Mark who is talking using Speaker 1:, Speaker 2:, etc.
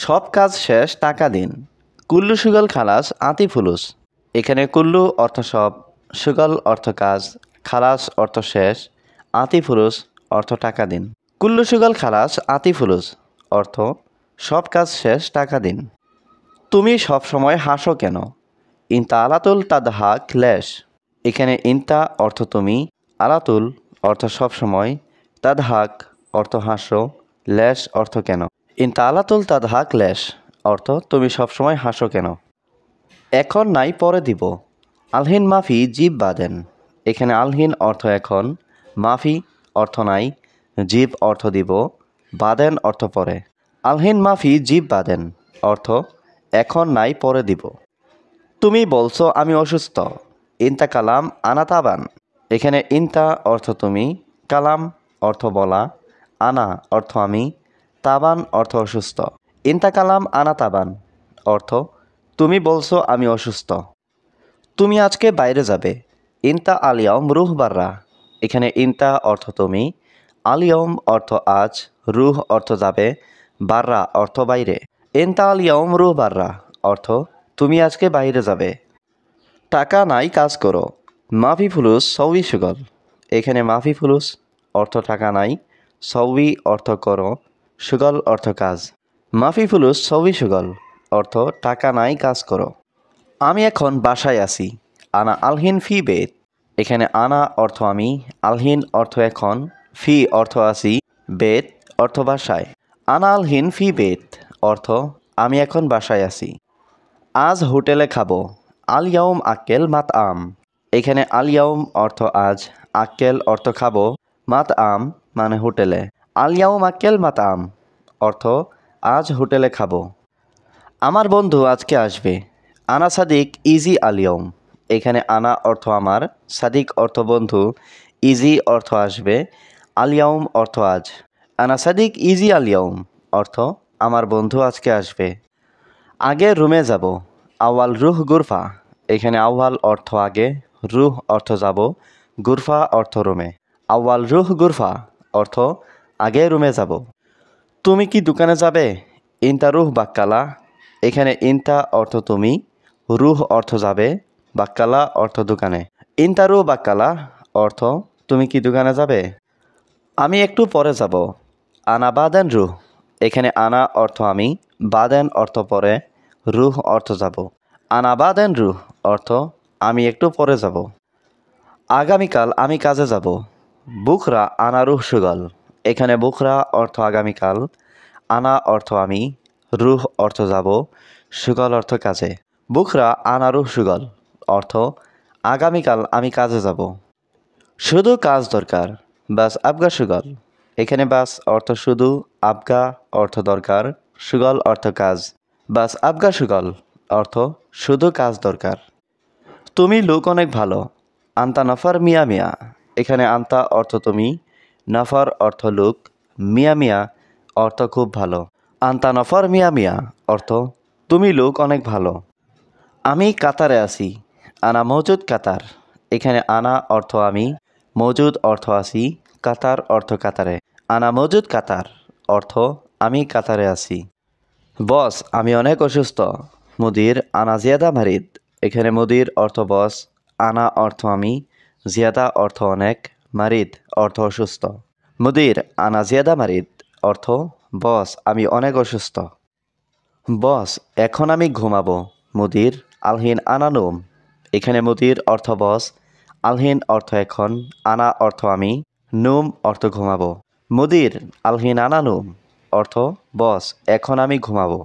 Speaker 1: সব কাজ শেষ টাকা দিন। কুল্লু সুগল খালাস আতি ফুলুস। এখানে কুল্লু অর্থ সব, সুগল অর্থ কাজ, খালাস অর্থ শেষ, আতি ফুলুস অর্থ টাকা দিন। কুল্লু সুগল খালাস আতি ফুলুস অর্থ সব কাজ শেষ টাকা দিন। তুমি সব সময় হাসো কেন? ইনতা আলাতুল তাদহাক লেশ। এখানে ইনতা অর্থ তুমি, আলাতুল অর্থ সব সময়, তাদহাক অর্থ হাসো, লেশ অর্থ কেন। ইনতা আলাতুল তাদহাক লেশ অর্থ তুমি সবসময় হাসো কেন। এখন নাই পরে দিব। আলহিন মাফি জিব বাদেন। এখানে আলহিন অর্থ এখন, মাফি অর্থ নাই, জিব অর্থ দিব, বাদেন অর্থ পরে। আলহিন মাফি জিব বাদেন অর্থ এখন নাই পরে দিব। তুমি বলছো আমি অসুস্থ। ইনতা কালাম আনা তাবান। এখানে ইনতা অর্থ তুমি, কালাম অর্থ বলা, আনা অর্থ আমি, তাবান অর্থ অসুস্থ। ইনতা কালাম আনা তাবান অর্থ তুমি বলছো আমি অসুস্থ। তুমি আজকে বাইরে যাবে। ইনতা আলিয়ম রুহ বাররা। এখানে ইনতা অর্থ তুমি, আলিয়ম অর্থ আজ, রুহ অর্থ যাবে, বাররা অর্থ বাইরে। ইনতা আলিয়ম রুহ বাররা অর্থ তুমি আজকে বাইরে যাবে। টাকা নাই কাজ করো। মাফি ফুলুস সৌই সুগল। এখানে মাফি ফুলুস অর্থ টাকা নাই, সৌই অর্থ করো, সুগল অর্থ কাজ। মাফি ফুলুস সৌই সুগল অর্থ টাকা নাই কাজ করো। আমি এখন বাসায় আছি। আনা আলহিন ফি বেত। এখানে আনা অর্থ আমি, আলহিন অর্থ এখন, ফি অর্থ আছি, বেত অর্থ বাসায়। আনা আলহিন ফি বেত অর্থ আমি এখন বাসায় আছি। আজ হোটেলে খাবো। আল ইয়াউম আক্কেল মাত আম। এখানে আল ইয়াউম অর্থ আজ, আক্কেল অর্থ খাবো, মাত আম মানে হোটেলে। আল ইয়াউম আক্কেল মাত আম অর্থ আজ হোটেলে খাবো। আমার বন্ধু আজকে আসবে। আনা সাদিক ইজি আল ইয়াউম। এখানে আনা অর্থ আমার, সাদিক অর্থ বন্ধু, ইজি অর্থ আসবে, আল ইয়াউম অর্থ আজ। আনা সাদিক ইজি আল ইয়াউম অর্থ আমার বন্ধু আজকে আসবে। আগে রুমে যাব। আওয়াল রুহ গুরফা। এখানে আওয়াল অর্থ আগে, রুহ অর্থ যাব, গুরফা অর্থ রুমে। আওয়াল রুহ গুরফা অর্থ আগে রুমে যাব। তুমি কি দোকানে যাবে? ইনতা রুহ বাক্কালা। এখানে ইনতা অর্থ তুমি, রুহ অর্থ যাবে, বাক্কালা অর্থ দোকানে। ইনতা রুহ বাক্কালা অর্থ তুমি কি দোকানে যাবে? আমি একটু পরে যাব। আনা বাদেন রুহ। এখানে আনা অর্থ আমি, বাদেন অর্থ পরে, রুহ অর্থ যাব। আনা বাদেন রুহ অর্থ আমি একটু পরে যাব। আগামীকাল আমি কাজে যাব। বুখরা আনা রুহ সুগল। এখানে বুখরা অর্থ আগামীকাল, আনা অর্থ আমি, রুহ অর্থ যাব, সুগল অর্থ কাজে। বুখরা আনা রুহ সুগল অর্থ আগামীকাল আমি কাজে যাব। শুধু কাজ দরকার। বাস আবগা সুগল। এখানে বাস অর্থ শুধু, আবগা অর্থ দরকার, সুগল অর্থ কাজ। বাস আবগা সুগল অর্থ শুধু কাজ দরকার। তুমি লোক অনেক ভালো। আন্তা নফর মিয়া মিয়া। এখানে আন্তা অর্থ তুমি, নফর অর্থ লোক, মিয়া মিয়া অর্থ খুব ভালো। আন্তা নফর মিয়া মিয়া অর্থ তুমি লোক অনেক ভালো। আমি কাতারে আছি। আনা মজুদ কাতার। এখানে আনা অর্থ আমি, মজুদ অর্থ আছি, কাতার অর্থ কাতারে। আনা মজুদ কাতার অর্থ আমি কাতারে আছি। বস আমি অনেক অসুস্থ। মুদির আনা জিয়াদা মারিদ। এখানে মুদির অর্থ বস, আনা অর্থ আমি, জিয়াদা অর্থ অনেক, মারিদ অর্থ অসুস্থ। মুদির আনা জিয়াদা মারিদ অর্থ বস আমি অনেক অসুস্থ। বস এখন আমি ঘুমাবো। মুদির আলহিন আনা নোম। এখানে মুদির অর্থ বস, আলহিন অর্থ এখন, আনা অর্থ আমি, নোম অর্থ ঘুমাবো। মুদির আলহিন আনা নোম অর্থ বস এখন আমি ঘুমাবো।